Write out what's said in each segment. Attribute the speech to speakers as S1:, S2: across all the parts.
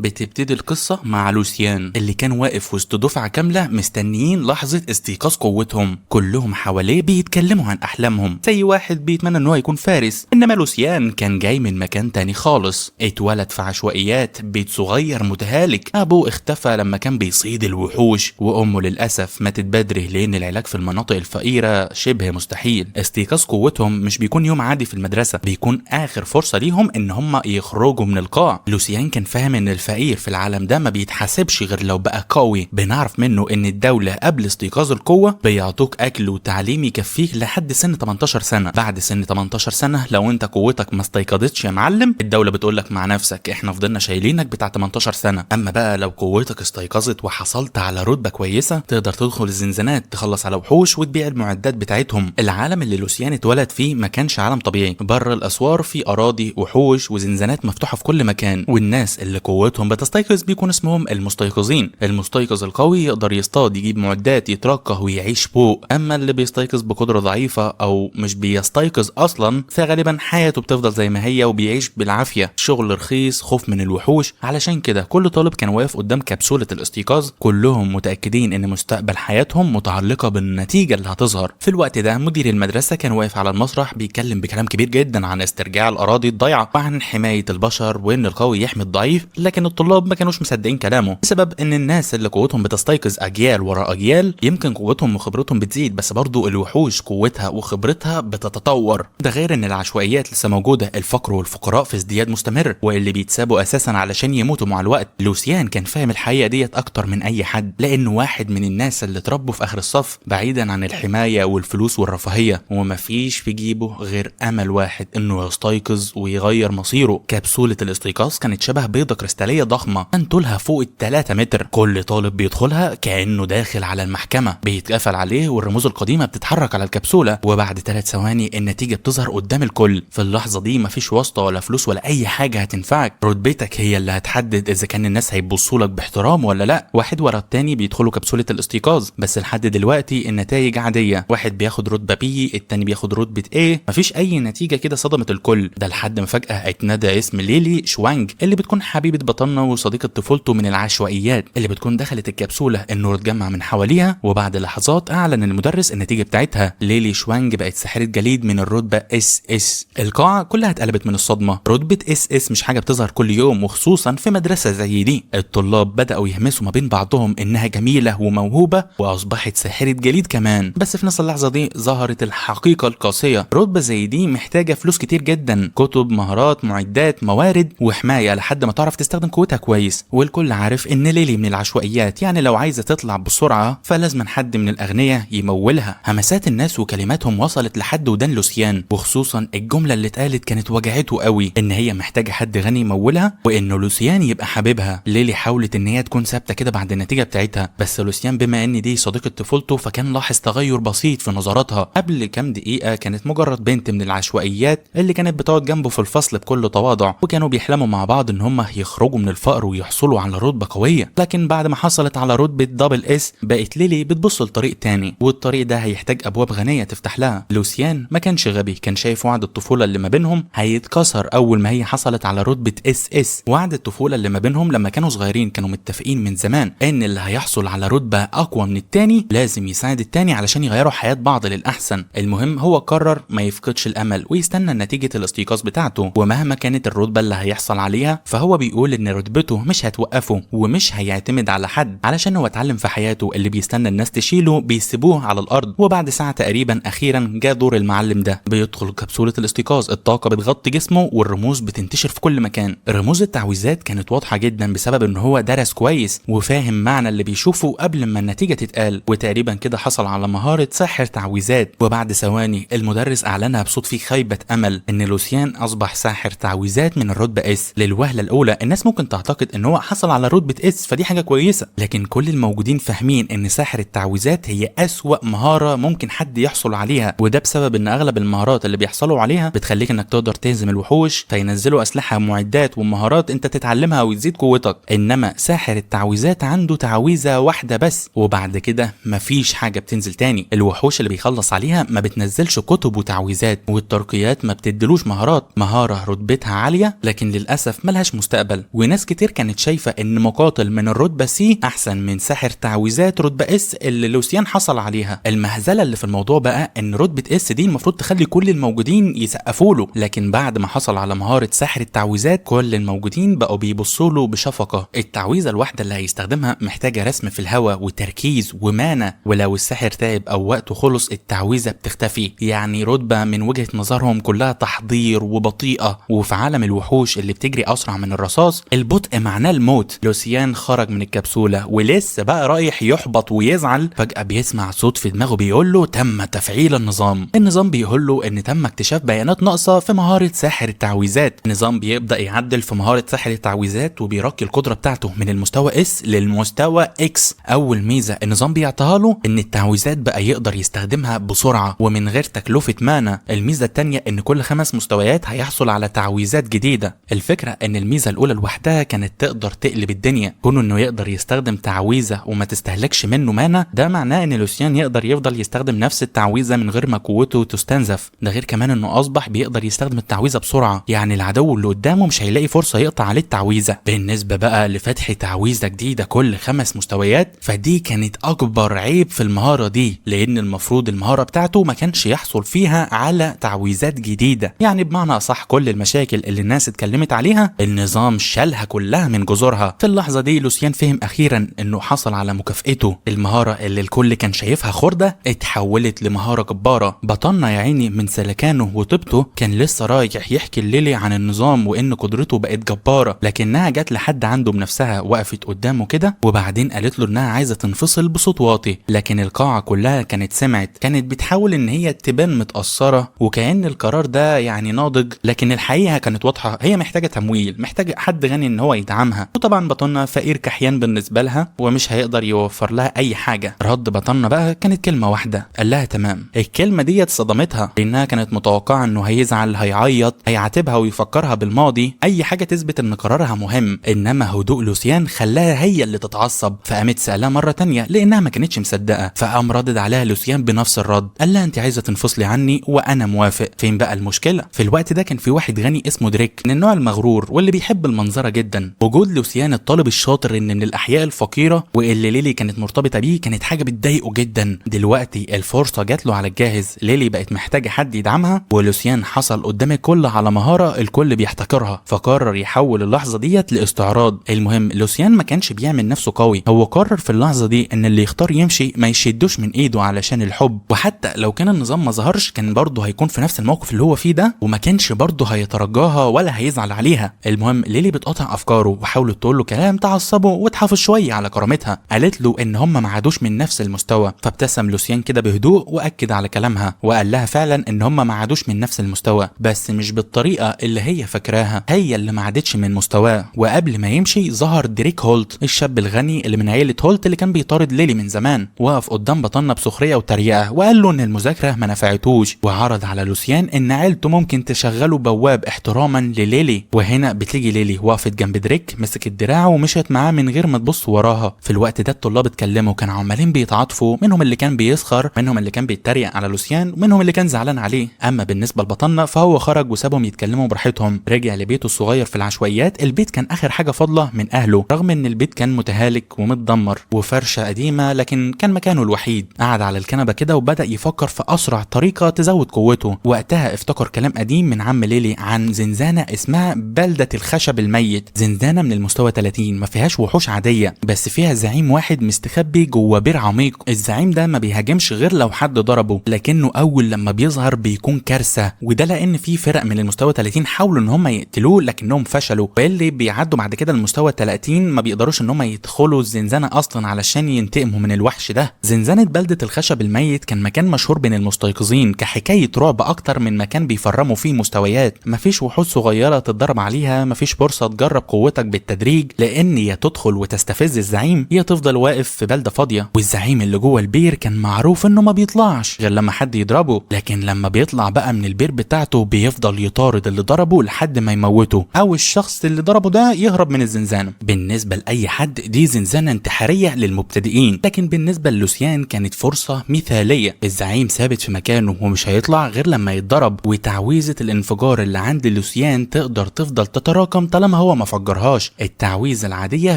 S1: بتبتدي القصة مع لوسيان اللي كان واقف وسط دفعة كاملة مستنيين لحظة استيقاظ قوتهم. كلهم حواليه بيتكلموا عن أحلامهم زي واحد بيتمنى إن هو يكون فارس، إنما لوسيان كان جاي من مكان تاني خالص. اتولد في عشوائيات بيت صغير متهالك، أبوه اختفى لما كان بيصيد الوحوش، وأمه للأسف ماتت بدري لأن العلاج في المناطق الفقيرة شبه مستحيل. استيقاظ قوتهم مش بيكون يوم عادي في المدرسة، بيكون آخر فرصة ليهم إن هم يخرجوا من القاع. لوسيان كان فاهم إن الفقير في العالم ده ما بيتحاسبش غير لو بقى قوي. بنعرف منه ان الدولة قبل استيقاظ القوة بيعطوك اكل وتعليم يكفيك لحد سن 18 سنة. بعد سن 18 سنة لو انت قوتك ما استيقظتش يا معلم، الدولة بتقولك مع نفسك احنا فضلنا شايلينك بتاع 18 سنة. اما بقى لو قوتك استيقظت وحصلت على رتبة كويسة، تقدر تدخل الزنزانات تخلص على وحوش وتبيع المعدات بتاعتهم. العالم اللي لوسيان اتولد فيه ما كانش عالم طبيعي. بره الاسوار في اراضي وحوش وزنزانات مفتوحة في كل مكان، والناس اللي قوتهم بتستيقظ بيكون اسمهم المستيقظين. المستيقظ القوي يقدر يصطاد، يجيب معدات، يترقه ويعيش فوق. اما اللي بيستيقظ بقدرة ضعيفة او مش بيستيقظ اصلا، فغالبا حياته بتفضل زي ما هي وبيعيش بالعافية، شغل رخيص، خوف من الوحوش. علشان كده كل طالب كان واقف قدام كبسولة الاستيقاظ، كلهم متأكدين ان مستقبل حياتهم متعلقة بالنتيجة اللي هتظهر. في الوقت ده مدير المدرسة كان واقف على المسرح بيتكلم بكلام كبير جدا عن استرجاع الاراضي الضايعة وعن حماية البشر وان القوي يحمي الضعيف. لكن الطلاب ما كانوش مصدقين كلامه، بسبب ان الناس اللي قوتهم بتستيقظ اجيال ورا اجيال يمكن قوتهم وخبرتهم بتزيد، بس برضو الوحوش قوتها وخبرتها بتتطور. ده غير ان العشوائيات لسه موجوده، الفقر والفقراء في ازدياد مستمر، واللي بيتسابوا اساسا علشان يموتوا مع الوقت. لوسيان كان فاهم الحقيقه ديت اكتر من اي حد، لانه واحد من الناس اللي اتربوا في اخر الصف بعيدا عن الحمايه والفلوس والرفاهيه، ومفيش في جيبه غير امل واحد، انه يستيقظ ويغير مصيره. كبسوله الاستيقاظ كانت شبه بيضه كريستاليه ضخمه كان طولها فوق ال3 متر. كل طالب بيدخلها كأنه داخل على المحكمة، بيتقفل عليه والرموز القديمة بتتحرك على الكبسولة، وبعد 3 ثواني النتيجة بتظهر قدام الكل. في اللحظة دي مفيش واسطة ولا فلوس ولا أي حاجة هتنفعك، رتبتك هي اللي هتحدد إذا كان الناس هيبصولك باحترام ولا لأ. واحد ورا التاني بيدخلوا كبسولة الاستيقاظ، بس لحد دلوقتي النتائج عادية. واحد بياخد رتبة بي، التاني بياخد رتبة ايه، مفيش أي نتيجة كده صدمت الكل. ده لحد ما فجأة اتندى اسم ليلي شوانج، اللي بتكون حبيبة بطلنا وصديقة طفولته من العشوائيات، اللي بتكون دخلت الكبسولة النور اتجمع من حواليها. وبعد لحظات اعلن المدرس النتيجة بتاعتها، ليلي شوانج بقت ساحرة جليد من الرتبة اس اس. القاعة كلها اتقلبت من الصدمة. رتبة اس اس مش حاجة بتظهر كل يوم، وخصوصا في مدرسة زي دي. الطلاب بدأوا يهمسوا ما بين بعضهم انها جميلة وموهوبة واصبحت ساحرة جليد كمان. بس في نفس اللحظة دي ظهرت الحقيقة القاسية، رتبة زي دي محتاجة فلوس كتير جدا، كتب، مهارات، معدات، موارد وحماية لحد ما تعرف تستخدم قوتها كويس. والكل عارف ان ليلي من العشوائيات، يعني لو عايزه تطلع بسرعه فلازم حد من الاغنياء يمولها. همسات الناس وكلماتهم وصلت لحد ودان لوسيان، وخصوصا الجمله اللي اتقالت كانت وجعته قوي، ان هي محتاجه حد غني يمولها وانه لوسيان يبقى حبيبها. ليلي حاولت ان هي تكون ثابته كده بعد النتيجه بتاعتها، بس لوسيان بما ان دي صديقه طفولته فكان لاحظ تغير بسيط في نظراتها. قبل كام دقيقه كانت مجرد بنت من العشوائيات اللي كانت بتقعد جنبه في الفصل بكل تواضع، وكانوا بيحلموا مع بعض ان هم يخرجوا من الفقر ويحصلوا على رتبه قويه. لكن بعد ما حصلت على رتبه دبل اس بقت ليلي بتبص لطريق تاني، والطريق ده هيحتاج ابواب غنيه تفتح لها. لوسيان ما كانش غبي، كان شايف وعد الطفوله اللي ما بينهم هيتكسر اول ما هي حصلت على رتبه اس اس. وعد الطفوله اللي ما بينهم لما كانوا صغيرين كانوا متفقين من زمان ان اللي هيحصل على رتبه اقوى من التاني لازم يساعد التاني علشان يغيروا حياه بعض للاحسن. المهم هو قرر ما يفقدش الامل ويستنى نتيجه الاستيقاظ بتاعته، ومهما كانت الرتبه اللي هيحصل عليها فهو بيقول ان رتبته مش هتوقفه ومش هيعتمد على حد، علشان هو اتعلم في حياته اللي بيستنى الناس تشيله بيسيبوه على الارض. وبعد ساعه تقريبا اخيرا جاء دور المعلم ده، بيدخل كبسوله الاستيقاظ، الطاقه بتغطي جسمه والرموز بتنتشر في كل مكان. رموز التعويذات كانت واضحه جدا بسبب ان هو درس كويس وفاهم معنى اللي بيشوفه قبل ما النتيجه تتقال، وتقريبا كده حصل على مهاره ساحر تعويذات. وبعد ثواني المدرس اعلنها بصوت فيه خيبه امل ان لوسيان اصبح ساحر تعويذات من الرتبه اس. للوهله الاولى الناس ممكن تعتقد ان هو حصل على رتبه اس، فدي حاجه كويسه، لكن كل الموجودين فاهمين ان ساحر التعويذات هي اسوأ مهاره ممكن حد يحصل عليها، وده بسبب ان اغلب المهارات اللي بيحصلوا عليها بتخليك انك تقدر تهزم الوحوش فينزلوا اسلحه ومعدات ومهارات انت تتعلمها وتزيد قوتك. انما ساحر التعويذات عنده تعويذه واحده بس، وبعد كده مفيش حاجه بتنزل تاني. الوحوش اللي بيخلص عليها ما بتنزلش كتب وتعويذات، والترقيات ما بتدلوش مهارات. مهاره رتبتها عاليه لكن للاسف ملهاش مستقبل، وناس كتير كانت شايفة ان مقاتل من الرتبة سي احسن من ساحر تعويذات رتبة اس اللي لوسيان حصل عليها. المهزلة اللي في الموضوع بقى ان رتبة اس دي المفروض تخلي كل الموجودين يسقفوا له، لكن بعد ما حصل على مهارة ساحر التعويذات كل الموجودين بقوا بيبصوا له بشفقة. التعويذة الواحدة اللي هيستخدمها محتاجة رسم في الهواء وتركيز ومانا، ولو الساحر تعب او وقته خلص التعويذة بتختفي. يعني رتبة من وجهة نظرهم كلها تحضير وبطيئة، وفي عالم الوحوش اللي بتجري اسرع من الرصاص البطء معناه الموت. لوسيان خرج من الكبسولة ولسه بقى رايح يحبط ويزعل، فجأة بيسمع صوت في دماغه بيقول له تم تفعيل النظام بيقول له ان تم اكتشاف بيانات ناقصة في مهارة ساحر التعويذات. النظام بيبدأ يعدل في مهارة ساحر التعويذات وبيرقي القدرة بتاعته من المستوى اس للمستوى اكس. اول ميزة النظام بيعطيها له ان التعويذات بقى يقدر يستخدمها بسرعة ومن غير تكلفة مانا. الميزة التانية ان كل 5 مستويات هيحصل على تعويذات جديدة. الفكرة ان الميزة الاولى لوحدها كانت تقدر تقلب الدنيا، كونه انه يقدر يستخدم تعويذة وما تستهلكش منه مانا، ده معناه ان لوسيان يقدر يفضل يستخدم نفس التعويذة من غير ما قوته تستنزف. ده غير كمان انه اصبح بيقدر يستخدم التعويذة بسرعة، يعني العدو اللي قدامه مش هيلاقي فرصة يقطع عليه التعويذة. بالنسبة بقى لفتح تعويذة جديدة كل 5 مستويات، فدي كانت اكبر عيب في المهارة دي، لان المفروض المهارة بتاعته ما كانش يحصل فيها على تعويذات جديدة. يعني بمعنى اصح كل المشاكل اللي الناس اتكلمت عليها النظام شالها كلها من جذورها. في اللحظة دي لوسيان فهم اخيرا انه حصل على مكافئته. المهارة اللي الكل كان شايفها خردة اتحولت لمهارة جبارة. بطلنا يا عيني من سلكانه وطيبته كان لسه رايح يحكي ليلي عن النظام وان قدرته بقت جبارة، لكنها جت لحد عنده بنفسها، وقفت قدامه كده وبعدين قالت له انها عايزة تنفصل بصوت واطي. لكن القاعة كلها كانت سمعت، كانت بتحاول ان هي تبان متأثرة وكأن القرار ده يعني ناضج، لكن الحقيقة كانت واضحة، هي محتاجة تمويل، محتاجة حد غني ان هو يدعمها. وطبعا بطلنا فقير كحيان بالنسبة لها ومش هيقدر يوفر لها اي حاجة. رد بطلنا بقى كانت كلمة واحدة، قال لها تمام. الكلمة دي صدمتها لانها كانت متوقعة انه هيزعل، هيعيط، هيعاتبها ويفكرها بالماضي، اي حاجة تثبت ان قرارها مهم. انما هدوء لوسيان خلاها هي اللي تتعصب، فقامت سألها مرة تانية لانها ما كانتش مصدقة. فقام ردد عليها لوسيان بنفس الرد، قال لها انت عايزة تنفصلي عني وانا موافق. فين بقى المشكلة؟ في الوقت ده كان في واحد غني اسمه دريك من النوع المغرور واللي بيحب المنظرة جدا. وجود لوسيان الطالب الشاطر ان من الاحياء الفقيرة واللي ليلي كانت مرتبطة بيه كانت حاجة بتضايقه جدا. دلوقتي الفرصة جات له على الجاهز، ليلي بقت محتاجة حد يدعمها ولوسيان حصل قدام الكل على مهارة الكل بيحتكرها، فقرر يحول اللحظة ديت لاستعراض. المهم لوسيان ما كانش بيعمل نفسه قوي، هو قرر في اللحظة دي ان اللي يختار يمشي ما يشدوش من ايده علشان الحب، وحتى لو كان النظام ما ظهرش كان برضه هيكون في نفس الموقف اللي هو فيه ده وما كانش برضه هيترجاها ولا هيزعل عليها. المهم ليلي بتقطع افكاره وحاولت تقول له كلام تعصبه وتحافظ شويه على كرامتها، قالت له ان هم ما عادوش من نفس المستوى. فابتسم لوسيان كده بهدوء واكد على كلامها وقال لها فعلا ان هم ما عادوش من نفس المستوى، بس مش بالطريقه اللي هي فاكراها، هي اللي ما عادتش من مستواه. وقبل ما يمشي ظهر دريك هولت الشاب الغني اللي من عيله هولت اللي كان بيطارد ليلي من زمان، وقف قدام بطلنا بسخريه وتريقه وقال له ان المذاكره ما نفعتوش، وعرض على لوسيان ان عيلته ممكن تشغله بواب احتراما لليلي. وهنا بتيجي ليلي وقفت جنب دريك، مسكت دراعه ومشت معاه من غير ما تبص وراها. في الوقت ده الطلاب اتكلموا، كانوا عمالين بيتعاطفوا، منهم اللي كان بيسخر، منهم اللي كان بيتريق على لوسيان، ومنهم اللي كان زعلان عليه. اما بالنسبه لبطلنا فهو خرج وسابهم يتكلموا براحتهم، رجع لبيته الصغير في العشوائيات. البيت كان اخر حاجه فاضله من اهله، رغم ان البيت كان متهالك ومتدمر وفرشه قديمه، لكن كان مكانه الوحيد. قعد على الكنبه كده وبدا يفكر في اسرع طريقه تزود قوته. وقتها افتكر كلام قديم من عم ليلي عن زنزانه اسمها بلده الخشب الميت، زنزانه من المستوى 30 ما فيهاش وحوش عاديه، بس فيها زعيم واحد مستخبي جوه بير عميق. الزعيم ده ما بيهاجمش غير لو حد ضربه، لكنه اول لما بيظهر بيكون كارثه، وده لان في فرق من المستوى 30 حاولوا ان هم يقتلوه لكنهم فشلوا، واللي بيعدوا بعد كده المستوى 30 ما بيقدروش ان هم يدخلوا الزنزانه اصلا علشان ينتقموا من الوحش ده. زنزانه بلده الخشب الميت كان مكان مشهور بين المستيقظين كحكايه رعب اكتر من مكان بيفرموا فيه مستويات. مفيش وحوش صغيره تتدرب عليها، مفيش فرصه تجرب قوتك بالتدريج، لان يا تدخل وتستفز الزعيم يا تفضل واقف في بلده فاضيه. والزعيم اللي جوه البير كان معروف انه ما بيطلعش غير لما حد يضربه، لكن لما بيطلع بقى من البير بتاعته بيفضل يطارد اللي ضربه لحد ما يموته، او الشخص اللي ضربه ده يهرب من الزنزانه. بالنسبه لاي حد دي زنزانه انتحاريه للمبتدئين، لكن بالنسبه للوسيان كانت فرصه مثاليه. الزعيم ثابت في مكانه ومش هيطلع غير لما يتضرب، وتعويذه الانفجار اللي عند لوسيان تقدر تفضل تتراكم طالما هو ما فجرهاش. التعويذة العادية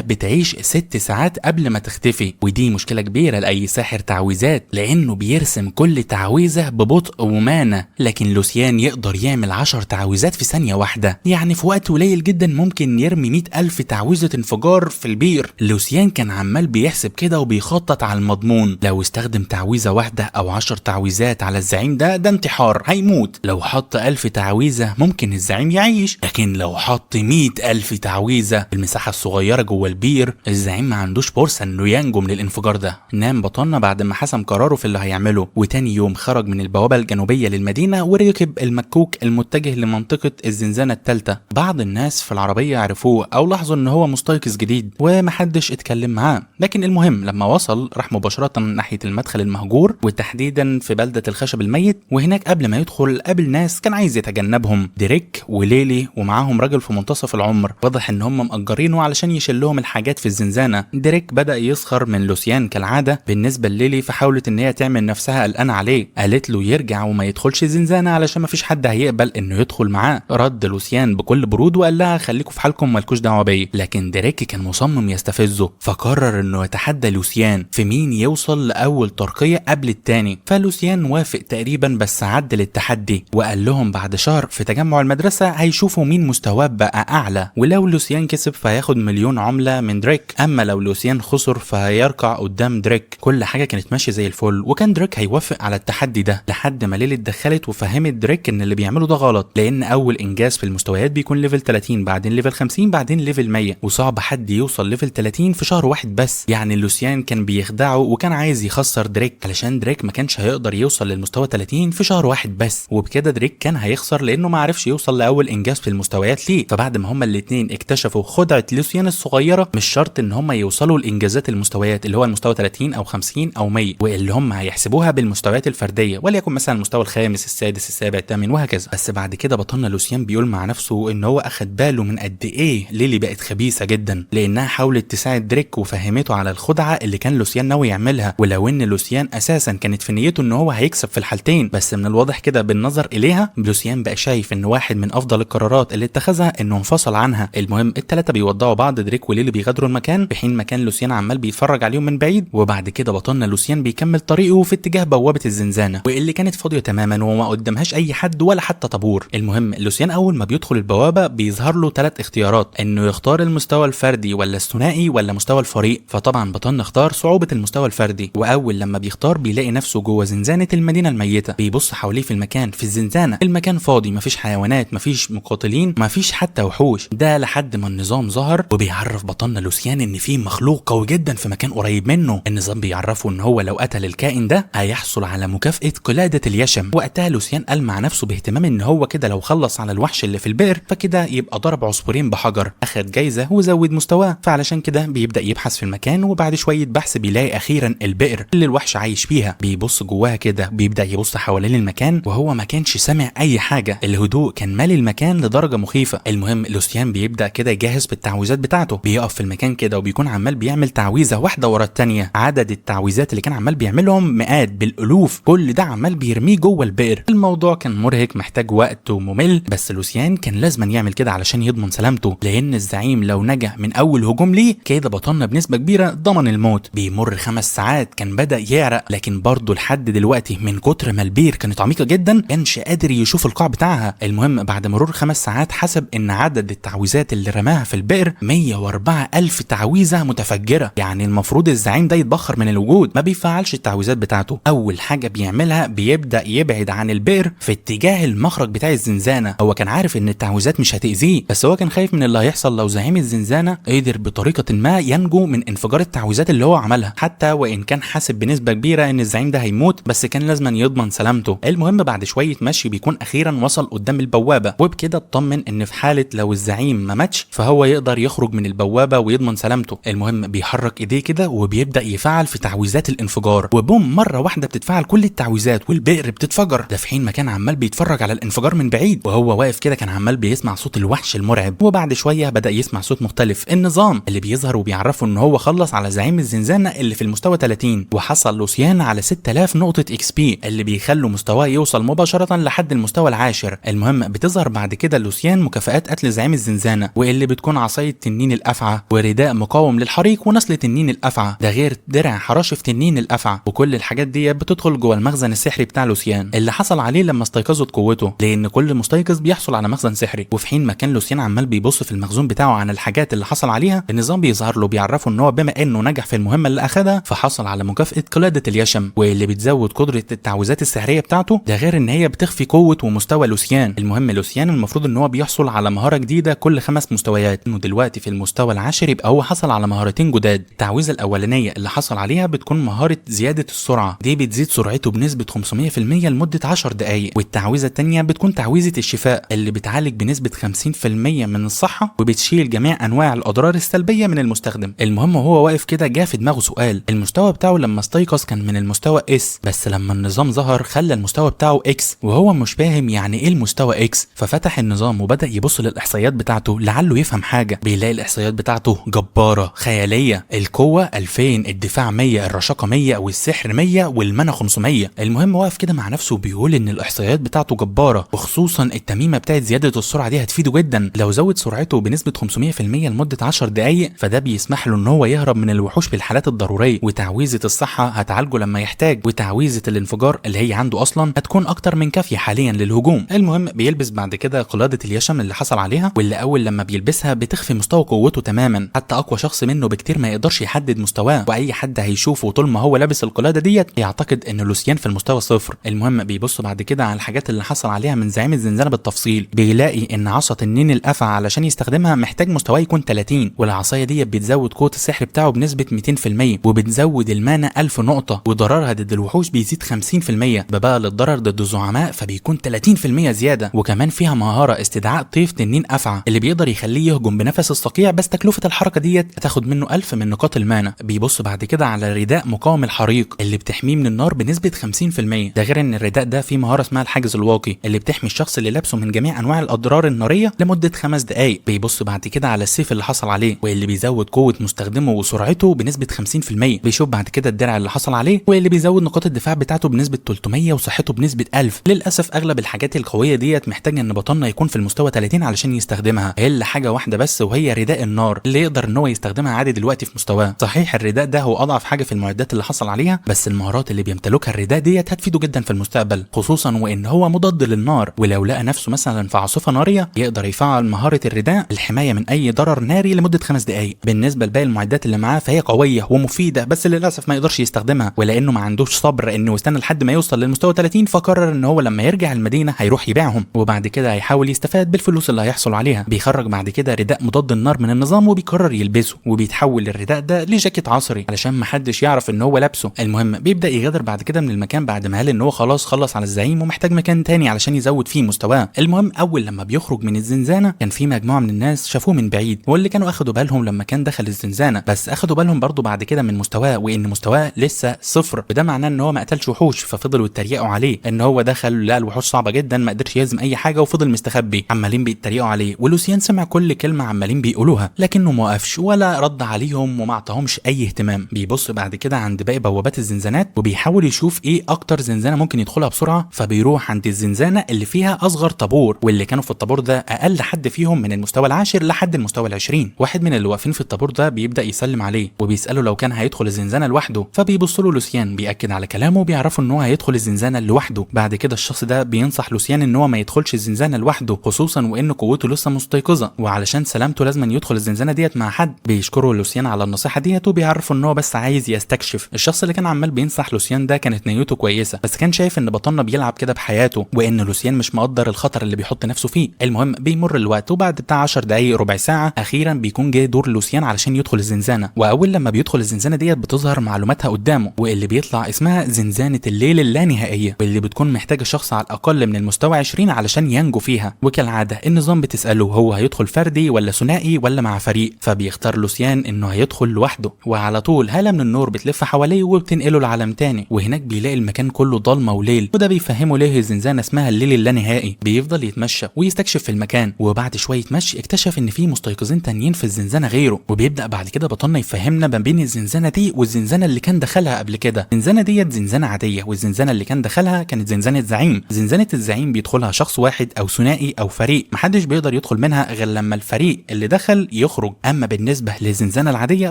S1: بتعيش 6 ساعات قبل ما تختفي، ودي مشكلة كبيرة لأي ساحر تعويذات لأنه بيرسم كل تعويذة ببطء ومانع. لكن لوسيان يقدر يعمل 10 تعويذات في ثانية واحدة، يعني في وقت قليل جدا ممكن يرمي 100,000 تعويذة انفجار في البير. لوسيان كان عمال بيحسب كده وبيخطط على المضمون، لو استخدم تعويذة واحدة أو 10 تعويذات على الزعيم ده انتحار، هيموت. لو حط 1000 تعويذة ممكن الزعيم يعيش، لكن لو حط 100,000 تعويذة في المساحة الصغيرة جوه البير الزعيم ما عندوش فرصة انه ينجو من الانفجار ده. نام بطلنا بعد ما حسم قراره في اللي هيعمله، وتاني يوم خرج من البوابة الجنوبية للمدينة وركب المكوك المتجه لمنطقة الزنزانة الثالثة. بعض الناس في العربية عرفوه او لاحظوا ان هو مستيقظ جديد ومحدش اتكلم معاه، لكن المهم لما وصل راح مباشرة ناحية المدخل المهجور وتحديدا في بلدة الخشب الميت، وهناك قبل ما يدخل قابل ناس كان عايز يتجنبهم، ديريك وليلي ومعاهم راجل في منتصف العمر، واضح ان هم مأجرينه علشان يشيلهم الحاجات في الزنزانة. ديريك بدأ يسخر من لوسيان كالعادة. بالنسبة لليلي فحاولت ان هي تعمل نفسها قلقانة عليه، قالت له يرجع وما يدخلش الزنزانة علشان ما فيش حد هيقبل انه يدخل معاه. رد لوسيان بكل برود وقال لها خليكوا في حالكم مالكوش دعوة بيا، لكن ديريك كان مصمم يستفزه، فقرر انه يتحدى لوسيان في مين يوصل لأول ترقية قبل التاني. فلوسيان وافق تقريبا بس عدل التحدي وقال لهم بعد شهر في تجمع المدرسة هيشوفوا مين مستواه بقى اعلى، ولو لوسيان كسب فهياخد 1,000,000 عملة من دريك، اما لو لوسيان خسر فهيركع قدام دريك. كل حاجة كانت ماشية زي الفل، وكان دريك هيوافق على التحدي ده لحد ما ليلي اتدخلت وفهمت دريك ان اللي بيعمله ده غلط، لان اول انجاز في المستويات بيكون ليفل 30 بعدين ليفل 50 بعدين ليفل 100، وصعب حد يوصل ليفل 30 في شهر واحد بس. يعني لوسيان كان بيخدعه وكان عايز يخسر دريك علشان دريك ما كانش هيقدر يوصل للمستوى 30 في شهر واحد بس، وبكده دريك كان هيخسر لانه ما عرفش يوصل لاول انجاز في المستويات ليه. فبعد ما هما الاثنين اكتشفوا خدعة لوسيان الصغيرة، مش شرط ان هما يوصلوا لانجازات المستويات اللي هو المستوى 30 او 50 او 100، واللي هم هيحسبوها بالمستويات الفردية، وليكن مثلا المستوى الخامس السادس السابع الثامن وهكذا. بس بعد كده بطلنا لوسيان بيقول مع نفسه ان هو اخد باله من قد ايه ليلي بقت خبيثة جدا، لانها حاولت تساعد دريك وفهمته على الخدعة اللي كان لوسيان ناوي يعملها، ولو ان لوسيان اساسا كانت في نيته ان هو هيكسب في الحالتين، بس من الواضح كده بالنظر اليها لوسيان بقى شايف ان واحد من افضل القرارات اللي اتخذها انه انفصل عنها. المهم الثلاثه بيودعوا بعض، دريك وليلي بيغادروا المكان في حين مكان لوسيان عمال بيتفرج عليهم من بعيد. وبعد كده بطلنا لوسيان بيكمل طريقه في اتجاه بوابه الزنزانه واللي كانت فاضيه تماما وما قدامهاش اي حد ولا حتى طابور. المهم لوسيان اول ما بيدخل البوابه بيظهر له 3 اختيارات، انه يختار المستوى الفردي ولا الثنائي ولا مستوى الفريق. فطبعا بطلنا اختار صعوبه المستوى الفردي، واول لما بيختار بيلاقي نفسه جوه زنزانه المدينه الميته. بيبص حواليه في المكان، في الزنزانه المكان فاضي، مفيش حيوانات مفيش مقاتلين مفيش حتى وحوش، ده لحد ما النظام ظهر وبيعرف بطلنا لوسيان ان في مخلوق قوي جدا في مكان قريب منه. النظام بيعرفه ان هو لو قتل الكائن ده هيحصل على مكافأة قلادة اليشم. وقتها لوسيان قال مع نفسه باهتمام ان هو كده لو خلص على الوحش اللي في البئر فكده يبقى ضرب عصفورين بحجر، اخد جايزة وزود مستواه. فعلشان كده بيبدأ يبحث في المكان، وبعد شوية بحث بيلاقي اخيرا البئر اللي الوحش عايش فيها. بيبص جواها كده، بيبدأ يبص حوالين المكان وهو ما كانش سامع اي حاجة، الهدوء كان مالي المكان لدرجة مخيفة. المهم لوسيان بيبدأ كده يجهز بالتعويذات بتاعته، بيقف في المكان كده وبيكون عمال بيعمل تعويذة واحدة ورا التانية. عدد التعويذات اللي كان عمال بيعملهم مئات بالالوف، كل ده عمال بيرميه جوه البئر. الموضوع كان مرهق محتاج وقت وممل، بس لوسيان كان لازم يعمل كده علشان يضمن سلامته، لان الزعيم لو نجا من اول هجوم ليه كده بطلنا بنسبة كبيرة ضمن الموت. بيمر 5 ساعات كان بدأ يعرق، لكن برضه لحد دلوقتي من كتر ما البير كانت عميقة جدا كانش قادر يشوف القاع بتاعها. المهم بعد مرور 5 ساعات حسب ان عدد التعويذات اللي رماها في البئر 104,000 تعويذة متفجرة، يعني المفروض الزعيم ده يتبخر من الوجود. ما بيفعلش التعويذات بتاعته، اول حاجة بيعملها بيبدأ يبعد عن البئر في اتجاه المخرج بتاع الزنزانة. هو كان عارف ان التعويذات مش هتأذيه، بس هو كان خايف من اللي هيحصل لو زعيم الزنزانة قدر بطريقة ما ينجو من انفجار التعويذات اللي هو عملها، حتى وان كان حاسب بنسبة كبيرة ان الزعيم ده هيموت، بس كان لازم يضمن سلامته. المهم بعد شوية مشي بيكون اخيرا وصل قدام البوابة، وبكده اطمن ان في حالة لو الزعيم ما ماتش فهو يقدر يخرج من البوابة ويضمن سلامته. المهم بيحرك ايديه كده وبيبدأ يفعل في تعويذات الانفجار، وبوم مرة واحدة بتتفعل كل التعويذات والبئر بتتفجر. ده في حين ما كان عمال بيتفرج على الانفجار من بعيد، وهو واقف كده كان عمال بيسمع صوت الوحش المرعب. وبعد شوية بدأ يسمع صوت مختلف، النظام اللي بيظهر وبيعرفه ان هو خلص على زعيم الزنزانة اللي في المستوى 30، وحصل لوسيان على 6000 نقطة اكس بي اللي بيخلوا مستواه يوصل مباشرة لحد المستوى العاشر. المهم بتظهر بعد كده لوسيان مكافآت قتل زعيم الزنزانة الزنزانه، واللي بتكون عصايه تنين الافعى ورداء مقاوم للحريق ونسل تنين الافعى، ده غير درع حراشف تنين الافعى. وكل الحاجات دي بتدخل جوه المخزن السحري بتاع لوسيان اللي حصل عليه لما استيقظت قوته، لان كل مستيقظ بيحصل على مخزن سحري. وفي حين ما كان لوسيان عمال بيبص في المخزون بتاعه عن الحاجات اللي حصل عليها، النظام بيظهر له بيعرفه ان هو بما انه نجح في المهمه اللي اخدها فحصل على مكافاه قلاده اليشم، واللي بتزود قدره التعويذات السحريه بتاعته، ده غير ان هي بتخفي قوه ومستوى لوسيان. المهم لوسيان المفروض ان هو بيحصل على مهاره جديده كل 5 مستويات، انه دلوقتي في المستوى العاشر يبقى هو حصل على مهارتين جداد. التعويذه الاولانيه اللي حصل عليها بتكون مهاره زياده السرعه، دي بتزيد سرعته بنسبه 500% لمده 10 دقائق. والتعويذه الثانيه بتكون تعويذه الشفاء اللي بتعالج بنسبه 50% من الصحه وبتشيل جميع انواع الاضرار السلبيه من المستخدم. المهم وهو واقف كده جه في دماغه سؤال، المستوى بتاعه لما استيقظ كان من المستوى اس، بس لما النظام ظهر خلى المستوى بتاعه اكس، وهو مش فاهم يعني ايه المستوى اكس. ففتح النظام وبدا يبص للاحصائيات بتاعته لعله يفهم حاجه، بيلاقي الاحصائيات بتاعته جباره خياليه، القوه 2000، الدفاع 100، الرشاقه 100، والسحر 100، والمنى 500. المهم واقف كده مع نفسه بيقول ان الاحصائيات بتاعته جباره، وخصوصا التميمه بتاعت زياده السرعه دي هتفيده جدا. لو زود سرعته بنسبه 500% لمده 10 دقائق فده بيسمح له ان هو يهرب من الوحوش في الحالات الضروريه، وتعويذه الصحه هتعالجه لما يحتاج، وتعويذه الانفجار اللي هي عنده اصلا هتكون اكتر من كافيه حاليا للهجوم. المهم بيلبس بعد كده قلاده اليشم اللي حصل عليها، واللي اول لما بيلبسها بتخفي مستوى قوته تماما، حتى اقوى شخص منه بكتير ما يقدرش يحدد مستواه، واي حد هيشوفه طول ما هو لابس القلاده ديت يعتقد ان لوسيان في المستوى 0. المهم بيبص بعد كده على الحاجات اللي حصل عليها من زعيم الزنزانه بالتفصيل، بيلاقي ان عصا تنين الافعى علشان يستخدمها محتاج مستواه يكون 30، والعصايه دي بتزود قوه السحر بتاعه بنسبه 200%، وبتزود المانا 1000 نقطه، وضررها ضد الوحوش بيزيد 50%، بقى للضرر ضد الزعماء فبيكون 30% زياده. وكمان فيها مهاره استدعاء طيف تنين افعى اللي بيقدر يخليه يهجم بنفس الصقيع، بس تكلفه الحركه ديت هتاخد منه 1000 من نقاط المانا. بيبص بعد كده على رداء مقاوم الحريق اللي بتحميه من النار بنسبه 50%، ده غير ان الرداء ده فيه مهاره اسمها الحاجز الواقي اللي بتحمي الشخص اللي لابسه من جميع انواع الاضرار الناريه لمده 5 دقائق. بيبص بعد كده على السيف اللي حصل عليه واللي بيزود قوه مستخدمه وسرعته بنسبه 50%. بيشوف بعد كده الدرع اللي حصل عليه واللي بيزود نقاط الدفاع بتاعته بنسبه 300 وصحته بنسبه 1000. للاسف اغلب الحاجات القويه ديت محتاجه ان بطلنا يكون في المستوى 30 علشان يستخدمها، الا حاجه واحده بس وهي رداء النار اللي يقدر ان هو يستخدمها عادي دلوقتي في مستواه. صحيح الرداء ده هو اضعف حاجه في المعدات اللي حصل عليها، بس المهارات اللي بيمتلكها الرداء ديت هتفيده جدا في المستقبل، خصوصا وان هو مضاد للنار، ولو لقى نفسه مثلا في عاصفه ناريه يقدر يفعل مهاره الرداء الحمايه من اي ضرر ناري لمده 5 دقائق. بالنسبه لباقي المعدات اللي معاه فهي قويه ومفيده، بس للاسف ما يقدرش يستخدمها، ولانه ما عندوش صبر انه يستنى لحد ما يوصل للمستوى 30 فقرر ان هو لما يرجع المدينه هيروح يبيعهم، وبعد كده هيحاول يستفاد بالفلوس اللي هيحصل عليها. بيخرج بعد كده رداء مضاد النار من النظام وبيقرر يلبسه، وبيتحول الرداء ده لجاكيت عصري علشان ما حدش يعرف ان هو لابسه. المهم بيبدا يغادر بعد كده من المكان بعد ما قال ان هو خلاص خلص على الزعيم ومحتاج مكان تاني علشان يزود فيه مستواه. المهم اول لما بيخرج من الزنزانه كان في مجموعه من الناس شافوه من بعيد، واللي كانوا اخدوا بالهم لما كان دخل الزنزانه، بس اخدوا بالهم برضو بعد كده من مستواه وان مستواه لسه 0، وده معناه ان هو ما قتلش وحوش، ففضلوا يتريقوا عليه ان هو دخل لقى الوحوش صعبه جدا ما قدرش يهزم اي حاجه وفضل مستخبي، عمالين بيتريقوا عليه. ولوسيان سمع كل كلمه عمالين بيقولوها لكنه ما وقفش ولا رد عليهم وما اعطاهمش اي اهتمام. بيبص بعد كده عند باقي بوابات الزنزانات وبيحاول يشوف ايه اكتر زنزانه ممكن يدخلها بسرعه، فبيروح عند الزنزانه اللي فيها اصغر طابور، واللي كانوا في الطابور ده اقل حد فيهم من المستوى العاشر لحد المستوى ال20. واحد من اللي واقفين في الطابور ده بيبدا يسلم عليه وبيساله لو كان هيدخل الزنزانه لوحده، فبيبص له لوسيان بياكد على كلامه وبيعرفوا ان هو هيدخل الزنزانه لوحده. بعد كده الشخص ده بينصح لوسيان ان هو ما يدخلش الزنزانه لوحده، خصوصا وان قوته لسه مستيقظه وعلشان سلامته لازم يدخل الزنزانه ديت مع حد. بيشكروا لوسيان على النصيحه ديت وبيعرفوا ان هو بس عايز يستكشف. الشخص اللي كان عمال بينصح لوسيان ده كانت نيته كويسه، بس كان شايف ان بطلنا بيلعب كده بحياته وان لوسيان مش مقدر الخطر اللي بيحط نفسه فيه. المهم بيمر الوقت وبعد بتاع 10 دقايق ربع ساعه اخيرا بيكون جاي دور لوسيان علشان يدخل الزنزانه، واول لما بيدخل الزنزانه ديت بتظهر معلوماتها قدامه، واللي بيطلع اسمها زنزانه الليل اللانهائيه، واللي بتكون محتاجه شخص على الاقل من المستوى 20 علشان ينجو فيها. وكالعاده النظام بتساله هو هيدخل فردي ولا ثنائي ولا مع فريق، فبيختار لوسيان انه هيدخل لوحده، وعلى طول هاله من النور بتلف حواليه وبتنقله لعالم تاني، وهناك بيلاقي المكان كله ضلمه وليل، وده بيفهمه ليه الزنزانه اسمها الليل اللانهائي. بيفضل يتمشى ويستكشف في المكان، وبعد شويه مشي اكتشف ان في مستيقظين تانيين في الزنزانه غيره، وبيبدا بعد كده بطلنا يفهمنا ما بين الزنزانه دي والزنزانه اللي كان دخلها قبل كده. الزنزانه ديت زنزانه عاديه، والزنزانه اللي كان دخلها كانت زنزانه زعيم. زنزانه الزعيم بيدخلها شخص واحد او ثنائي او فريق، محدش بيقدر يدخل منها منها غير لما الفريق اللي دخل يخرج. اما بالنسبه للزنزانه العاديه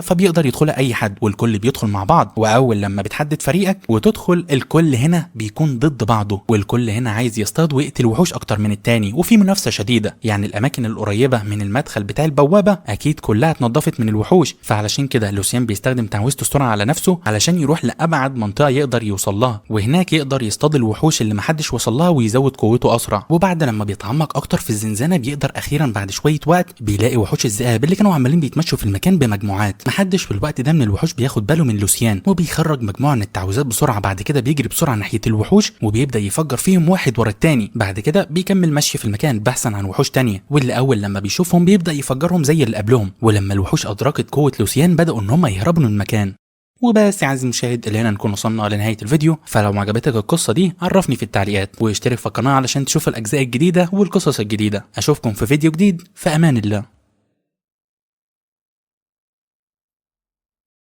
S1: فبيقدر يدخلها اي حد والكل بيدخل مع بعض، واول لما بتحدد فريقك وتدخل الكل هنا بيكون ضد بعضه، والكل هنا عايز يصطاد ويقتل وحوش اكتر من التاني، وفي منافسه شديده. يعني الاماكن القريبه من المدخل بتاع البوابه اكيد كلها اتنضفت من الوحوش، فعلشان كده لوسيان بيستخدم تعويذه السرعه على نفسه علشان يروح لابعد منطقه يقدر يوصل لها، وهناك يقدر يصطاد الوحوش اللي محدش وصل لها ويزود قوته اسرع. وبعد لما بيتعمق اكتر في الزنزانه بيقدر اخيرا بعد شويه وقت بيلاقي وحوش الذئاب اللي كانوا عمالين بيتمشوا في المكان بمجموعات. محدش في الوقت ده من الوحوش بياخد باله من لوسيان، وبيخرج مجموعه من التعويذات بسرعه. بعد كده بيجري بسرعه ناحيه الوحوش وبيبدا يفجر فيهم واحد ورا التاني. بعد كده بيكمل مشي في المكان بحثا عن وحوش تانية، واللي اول لما بيشوفهم بيبدا يفجرهم زي اللي قبلهم. ولما الوحوش ادركت قوه لوسيان بداوا ان هم يهربوا من المكان. وبس يا عزيزي المشاهد، اللي هنا نكون وصلنا لنهايه الفيديو. فلو عجبتك القصه دي عرفني في التعليقات، واشترك في القناه علشان تشوف الاجزاء الجديده والقصص الجديده. اشوفكم في فيديو جديد، في امان الله.